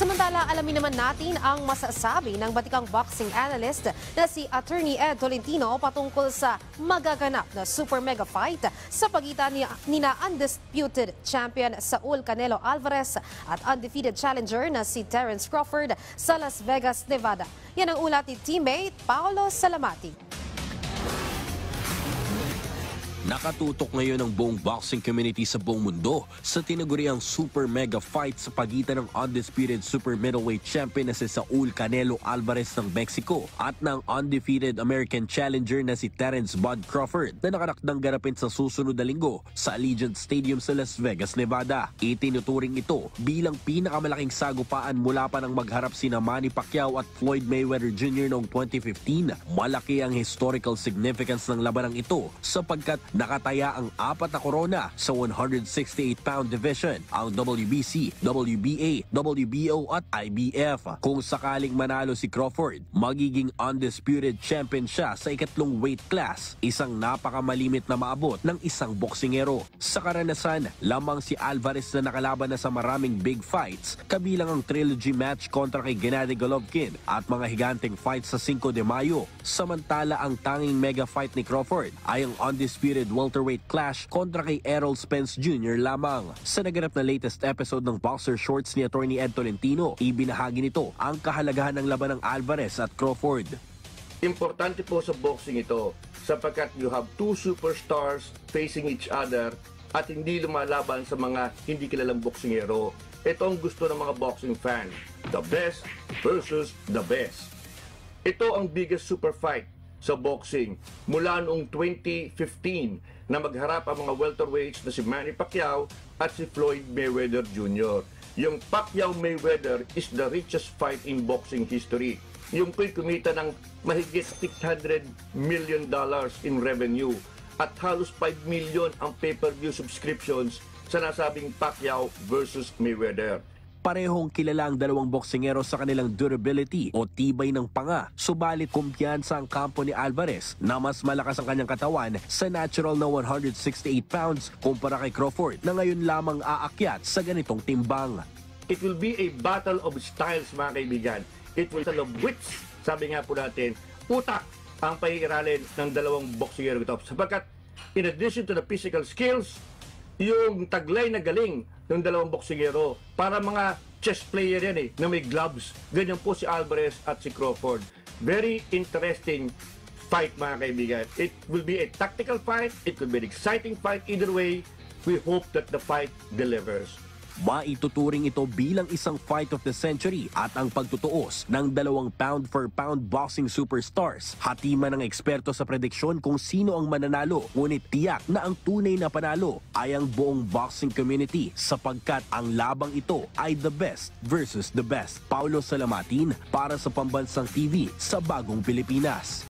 Samantala, alamin naman natin ang masasabi ng batikang boxing analyst na si Attorney Ed Tolentino patungkol sa magaganap na super mega fight sa pagitan ni undisputed champion Saul Canelo Alvarez at undefeated challenger na si Terence Crawford sa Las Vegas, Nevada. Yan ang ulat ni teammate Paolo Salamati. Nakatutok ngayon ang buong boxing community sa buong mundo sa tinaguriang super mega fight sa pagitan ng undisputed super middleweight champion na si Saul Canelo Alvarez ng Mexico at ng undefeated American challenger na si Terence "Bud" Crawford na nakatakdang ganapin sa susunod na linggo sa Allegiant Stadium sa Las Vegas, Nevada. Itinuturing ito bilang pinakamalaking sagupaan mula pa nang magharap sina Manny Pacquiao at Floyd Mayweather Jr. noong 2015. Malaki ang historical significance ng labanang ito sapagkat nakataya ang 4 na korona sa 168-pound division, ang WBC, WBA, WBO at IBF. Kung sakaling manalo si Crawford, magiging undisputed champion siya sa ikatlong weight class, isang napakamalimit na maabot ng isang boksingero. Sa karanasan, lamang si Alvarez na nakalaban na sa maraming big fights, kabilang ang trilogy match kontra kay Gennady Golovkin at mga higanteng fights sa 5 de Mayo. Samantala, ang tanging mega fight ni Crawford ay ang undisputed welterweight clash kontra kay Errol Spence Jr. lamang. Sa naganap na latest episode ng Boxer Shorts ni Attorney Ed Tolentino, ibinahagi nito ang kahalagahan ng laban ng Alvarez at Crawford. Importante po sa boxing ito sapagkat you have two superstars facing each other at hindi lumalaban sa mga hindi kilalang boksingero. Ito ang gusto ng mga boxing fan. The best versus the best. Ito ang biggest super fight sa boxing mula noong 2015 na magharap ang mga welterweights na si Manny Pacquiao at si Floyd Mayweather Jr. Yung Pacquiao-Mayweather is the richest fight in boxing history. Yung kumita ng mahigit $600 million in revenue at halos 5 million ang pay-per-view subscriptions sa nasabing Pacquiao versus Mayweather. Parehong kilala ang dalawang boksingero sa kanilang durability o tibay ng panga. Subalit kumpiyansa ang kampo ni Alvarez na mas malakas ang kanyang katawan sa natural na 168 pounds kumpara kay Crawford na ngayon lamang aakyat sa ganitong timbang. It will be a battle of styles, mga kaibigan. It will be a battle of wits. Sabi nga po natin, utak ang pag-iiralin ng dalawang boksingero ito. Sapagkat in addition to the physical skills, yung taglay na galing ng dalawang boksingero, para mga chess player yan na may gloves. Ganyan po si Alvarez at si Crawford. Very interesting fight, mga kaibigan. It will be a tactical fight. It will be an exciting fight. Either way, we hope that the fight delivers. Maituturing ito bilang isang fight of the century at ang pagtutuos ng dalawang pound-for-pound boxing superstars. Hatiman ng eksperto sa prediksyon kung sino ang mananalo, ngunit tiyak na ang tunay na panalo ay ang buong boxing community sapagkat ang labang ito ay the best versus the best. Paolo Salamatin para sa Pambansang TV sa Bagong Pilipinas.